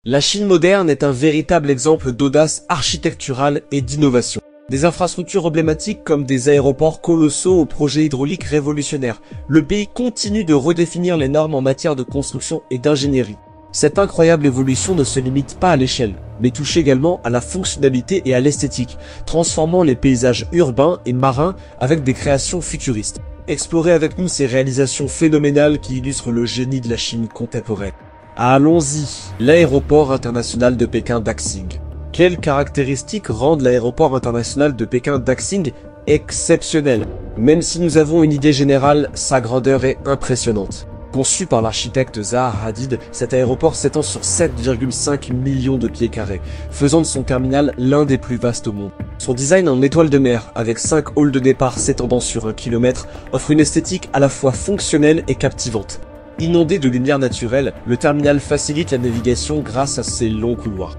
La Chine moderne est un véritable exemple d'audace architecturale et d'innovation. Des infrastructures emblématiques comme des aéroports colossaux aux projets hydrauliques révolutionnaires, le pays continue de redéfinir les normes en matière de construction et d'ingénierie. Cette incroyable évolution ne se limite pas à l'échelle, mais touche également à la fonctionnalité et à l'esthétique, transformant les paysages urbains et marins avec des créations futuristes. Explorez avec nous ces réalisations phénoménales qui illustrent le génie de la Chine contemporaine. Allons-y, l'aéroport international de Pékin-Daxing. Quelles caractéristiques rendent l'aéroport international de Pékin-Daxing exceptionnel? Même si nous avons une idée générale, sa grandeur est impressionnante. Conçu par l'architecte Zaha Hadid, cet aéroport s'étend sur 7,5 millions de pieds carrés, faisant de son terminal l'un des plus vastes au monde. Son design en étoile de mer, avec 5 halls de départ s'étendant sur 1 km, offre une esthétique à la fois fonctionnelle et captivante. Inondé de lumière naturelle, le terminal facilite la navigation grâce à ses longs couloirs.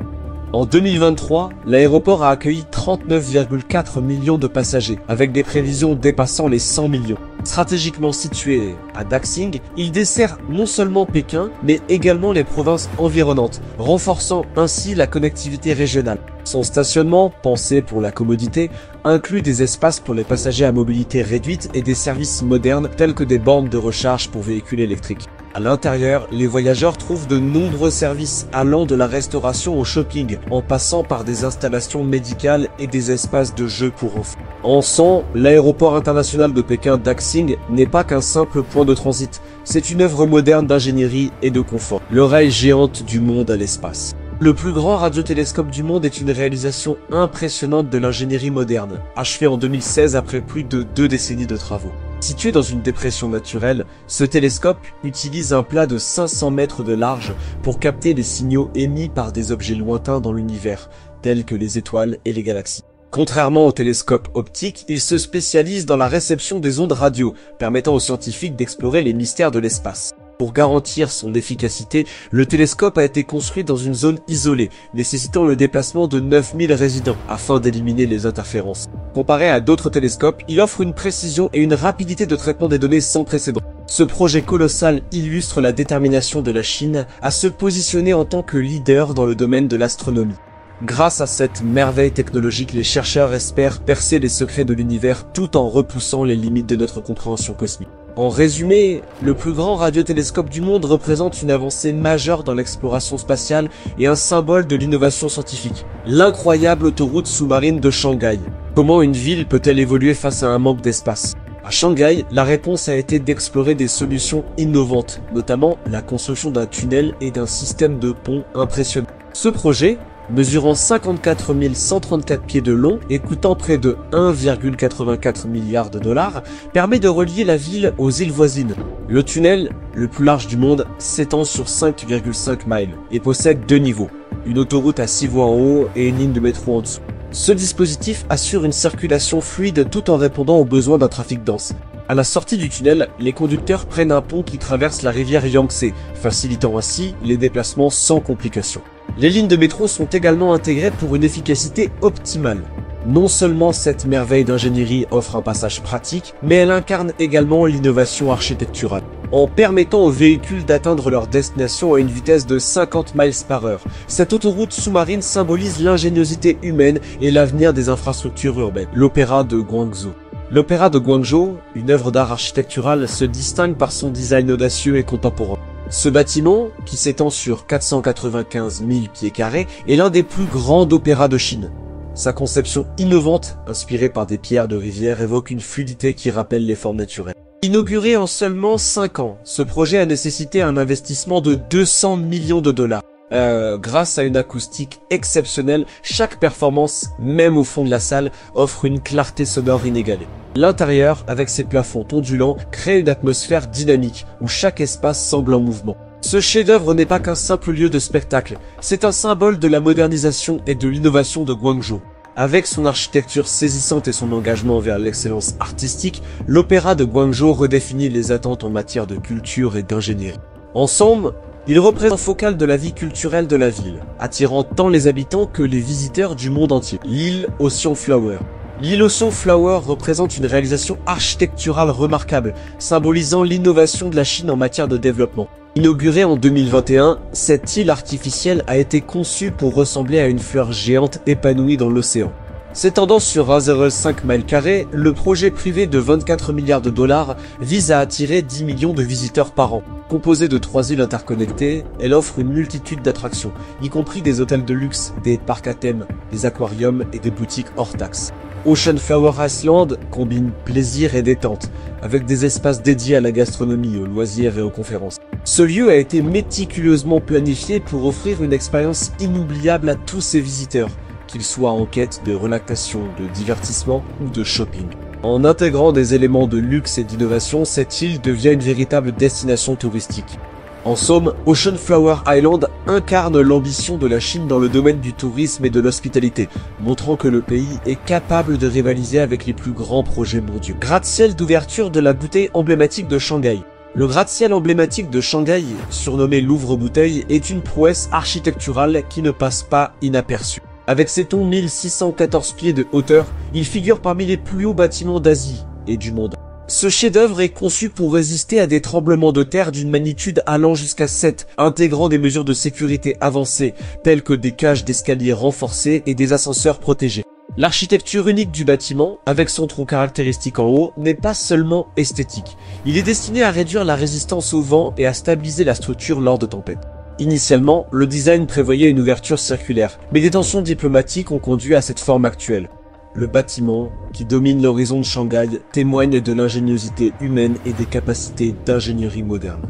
En 2023, l'aéroport a accueilli 39,4 millions de passagers, avec des prévisions dépassant les 100 millions. Stratégiquement situé à Daxing, il dessert non seulement Pékin, mais également les provinces environnantes, renforçant ainsi la connectivité régionale. Son stationnement, pensé pour la commodité, inclut des espaces pour les passagers à mobilité réduite et des services modernes tels que des bornes de recharge pour véhicules électriques. À l'intérieur, les voyageurs trouvent de nombreux services allant de la restauration au shopping, en passant par des installations médicales et des espaces de jeux pour enfants. En son, l'aéroport international de Pékin-Daxing n'est pas qu'un simple point de transit, c'est une œuvre moderne d'ingénierie et de confort, l'oreille géante du monde à l'espace. Le plus grand radiotélescope du monde est une réalisation impressionnante de l'ingénierie moderne, achevée en 2016 après plus de 2 décennies de travaux. Situé dans une dépression naturelle, ce télescope utilise un plat de 500 mètres de large pour capter les signaux émis par des objets lointains dans l'univers, tels que les étoiles et les galaxies. Contrairement au télescope optique, il se spécialise dans la réception des ondes radio, permettant aux scientifiques d'explorer les mystères de l'espace. Pour garantir son efficacité, le télescope a été construit dans une zone isolée, nécessitant le déplacement de 9000 résidents afin d'éliminer les interférences. Comparé à d'autres télescopes, il offre une précision et une rapidité de traitement des données sans précédent. Ce projet colossal illustre la détermination de la Chine à se positionner en tant que leader dans le domaine de l'astronomie. Grâce à cette merveille technologique, les chercheurs espèrent percer les secrets de l'univers tout en repoussant les limites de notre compréhension cosmique. En résumé, le plus grand radiotélescope du monde représente une avancée majeure dans l'exploration spatiale et un symbole de l'innovation scientifique. L'incroyable autoroute sous-marine de Shanghai. Comment une ville peut-elle évoluer face à un manque d'espace? À Shanghai, la réponse a été d'explorer des solutions innovantes, notamment la construction d'un tunnel et d'un système de pont impressionnant. Ce projet, mesurant 54 134 pieds de long et coûtant près de 1,84 milliard de dollars, permet de relier la ville aux îles voisines. Le tunnel, le plus large du monde, s'étend sur 5,5 miles et possède 2 niveaux, une autoroute à 6 voies en haut et une ligne de métro en dessous. Ce dispositif assure une circulation fluide tout en répondant aux besoins d'un trafic dense. À la sortie du tunnel, les conducteurs prennent un pont qui traverse la rivière Yangtze, facilitant ainsi les déplacements sans complications. Les lignes de métro sont également intégrées pour une efficacité optimale. Non seulement cette merveille d'ingénierie offre un passage pratique, mais elle incarne également l'innovation architecturale, en permettant aux véhicules d'atteindre leur destination à une vitesse de 50 miles par heure. Cette autoroute sous-marine symbolise l'ingéniosité humaine et l'avenir des infrastructures urbaines. L'Opéra de Guangzhou. L'Opéra de Guangzhou, une œuvre d'art architectural, se distingue par son design audacieux et contemporain. Ce bâtiment, qui s'étend sur 495 000 pieds carrés, est l'un des plus grands opéras de Chine. Sa conception innovante, inspirée par des pierres de rivière, évoque une fluidité qui rappelle les formes naturelles. Inauguré en seulement 5 ans, ce projet a nécessité un investissement de 200 millions de dollars. Grâce à une acoustique exceptionnelle, chaque performance, même au fond de la salle, offre une clarté sonore inégalée. L'intérieur, avec ses plafonds ondulants, crée une atmosphère dynamique, où chaque espace semble en mouvement. Ce chef-d'œuvre n'est pas qu'un simple lieu de spectacle, c'est un symbole de la modernisation et de l'innovation de Guangzhou. Avec son architecture saisissante et son engagement vers l'excellence artistique, l'Opéra de Guangzhou redéfinit les attentes en matière de culture et d'ingénierie. Ensemble, il représente un focal de la vie culturelle de la ville, attirant tant les habitants que les visiteurs du monde entier. L'île Ocean Flower. L'île Ocean Flower représente une réalisation architecturale remarquable, symbolisant l'innovation de la Chine en matière de développement. Inaugurée en 2021, cette île artificielle a été conçue pour ressembler à une fleur géante épanouie dans l'océan. S'étendant sur 1,05 miles carrés, le projet privé de 24 milliards de dollars vise à attirer 10 millions de visiteurs par an. Composée de 3 îles interconnectées, elle offre une multitude d'attractions, y compris des hôtels de luxe, des parcs à thème, des aquariums et des boutiques hors taxes. Ocean Flower Island combine plaisir et détente, avec des espaces dédiés à la gastronomie, aux loisirs et aux conférences. Ce lieu a été méticuleusement planifié pour offrir une expérience inoubliable à tous ses visiteurs, qu'ils soient en quête de relaxation, de divertissement ou de shopping. En intégrant des éléments de luxe et d'innovation, cette île devient une véritable destination touristique. En somme, Ocean Flower Island incarne l'ambition de la Chine dans le domaine du tourisme et de l'hospitalité, montrant que le pays est capable de rivaliser avec les plus grands projets mondiaux. Gratte-ciel d'ouverture de la bouteille emblématique de Shanghai. Le gratte-ciel emblématique de Shanghai, surnommé Louvre-Bouteille, est une prouesse architecturale qui ne passe pas inaperçue. Avec ses 1614 pieds de hauteur, il figure parmi les plus hauts bâtiments d'Asie et du monde. Ce chef-d'œuvre est conçu pour résister à des tremblements de terre d'une magnitude allant jusqu'à 7, intégrant des mesures de sécurité avancées, telles que des cages d'escalier renforcées et des ascenseurs protégés. L'architecture unique du bâtiment, avec son tronc caractéristique en haut, n'est pas seulement esthétique. Il est destiné à réduire la résistance au vent et à stabiliser la structure lors de tempêtes. Initialement, le design prévoyait une ouverture circulaire, mais des tensions diplomatiques ont conduit à cette forme actuelle. Le bâtiment, qui domine l'horizon de Shanghai, témoigne de l'ingéniosité humaine et des capacités d'ingénierie moderne.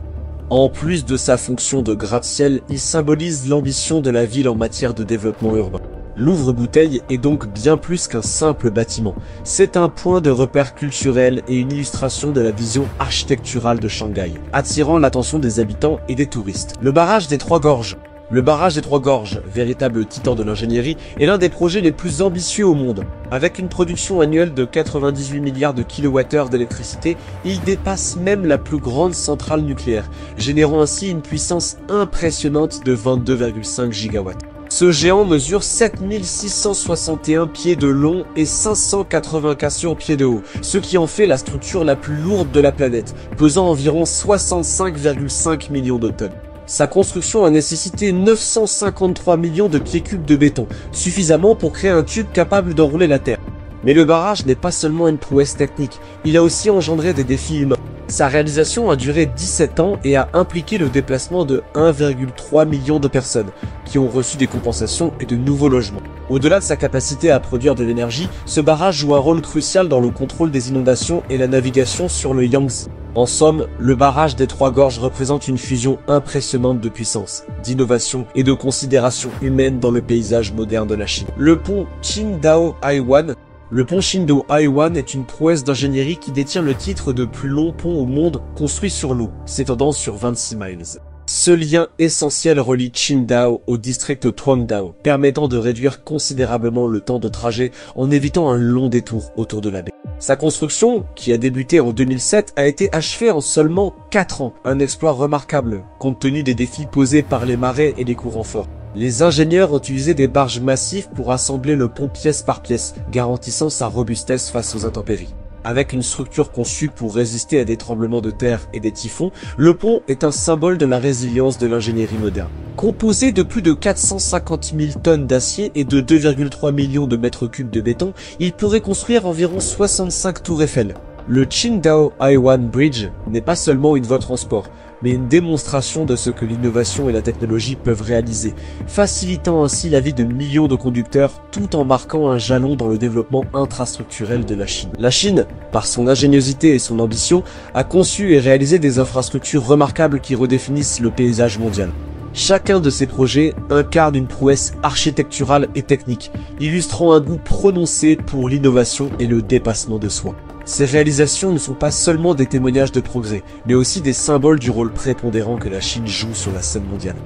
En plus de sa fonction de gratte-ciel, il symbolise l'ambition de la ville en matière de développement urbain. Louvre-Bouteille est donc bien plus qu'un simple bâtiment. C'est un point de repère culturel et une illustration de la vision architecturale de Shanghai, attirant l'attention des habitants et des touristes. Le barrage des Trois Gorges. Le barrage des Trois Gorges, véritable titan de l'ingénierie, est l'un des projets les plus ambitieux au monde. Avec une production annuelle de 98 milliards de kWh d'électricité, il dépasse même la plus grande centrale nucléaire, générant ainsi une puissance impressionnante de 22,5 gigawatts. Ce géant mesure 7661 pieds de long et 584 pieds de haut, ce qui en fait la structure la plus lourde de la planète, pesant environ 65,5 millions de tonnes. Sa construction a nécessité 953 millions de pieds cubes de béton, suffisamment pour créer un tube capable d'enrouler la Terre. Mais le barrage n'est pas seulement une prouesse technique, il a aussi engendré des défis humains. Sa réalisation a duré 17 ans et a impliqué le déplacement de 1,3 million de personnes, qui ont reçu des compensations et de nouveaux logements. Au-delà de sa capacité à produire de l'énergie, ce barrage joue un rôle crucial dans le contrôle des inondations et la navigation sur le Yangtze. En somme, le barrage des Trois Gorges représente une fusion impressionnante de puissance, d'innovation et de considération humaine dans le paysage moderne de la Chine. Le pont Qingdao-Huaiyuan. Le pont Qingdao-Huaiyuan est une prouesse d'ingénierie qui détient le titre de plus long pont au monde construit sur l'eau, s'étendant sur 26 miles. Ce lien essentiel relie Qingdao au district Huangdao, permettant de réduire considérablement le temps de trajet en évitant un long détour autour de la baie. Sa construction, qui a débuté en 2007, a été achevée en seulement 4 ans, un exploit remarquable, compte tenu des défis posés par les marées et les courants forts. Les ingénieurs ont utilisé des barges massives pour assembler le pont pièce par pièce, garantissant sa robustesse face aux intempéries. Avec une structure conçue pour résister à des tremblements de terre et des typhons, le pont est un symbole de la résilience de l'ingénierie moderne. Composé de plus de 450 000 tonnes d'acier et de 2,3 millions de mètres cubes de béton, il pourrait construire environ 65 tours Eiffel. Le Qingdao-Huaiyuan Bridge n'est pas seulement une voie de transport, mais une démonstration de ce que l'innovation et la technologie peuvent réaliser, facilitant ainsi la vie de millions de conducteurs tout en marquant un jalon dans le développement infrastructurel de la Chine. La Chine, par son ingéniosité et son ambition, a conçu et réalisé des infrastructures remarquables qui redéfinissent le paysage mondial. Chacun de ces projets incarne une prouesse architecturale et technique, illustrant un goût prononcé pour l'innovation et le dépassement de soi. Ces réalisations ne sont pas seulement des témoignages de progrès, mais aussi des symboles du rôle prépondérant que la Chine joue sur la scène mondiale.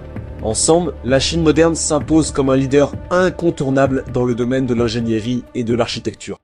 Ensemble, la Chine moderne s'impose comme un leader incontournable dans le domaine de l'ingénierie et de l'architecture.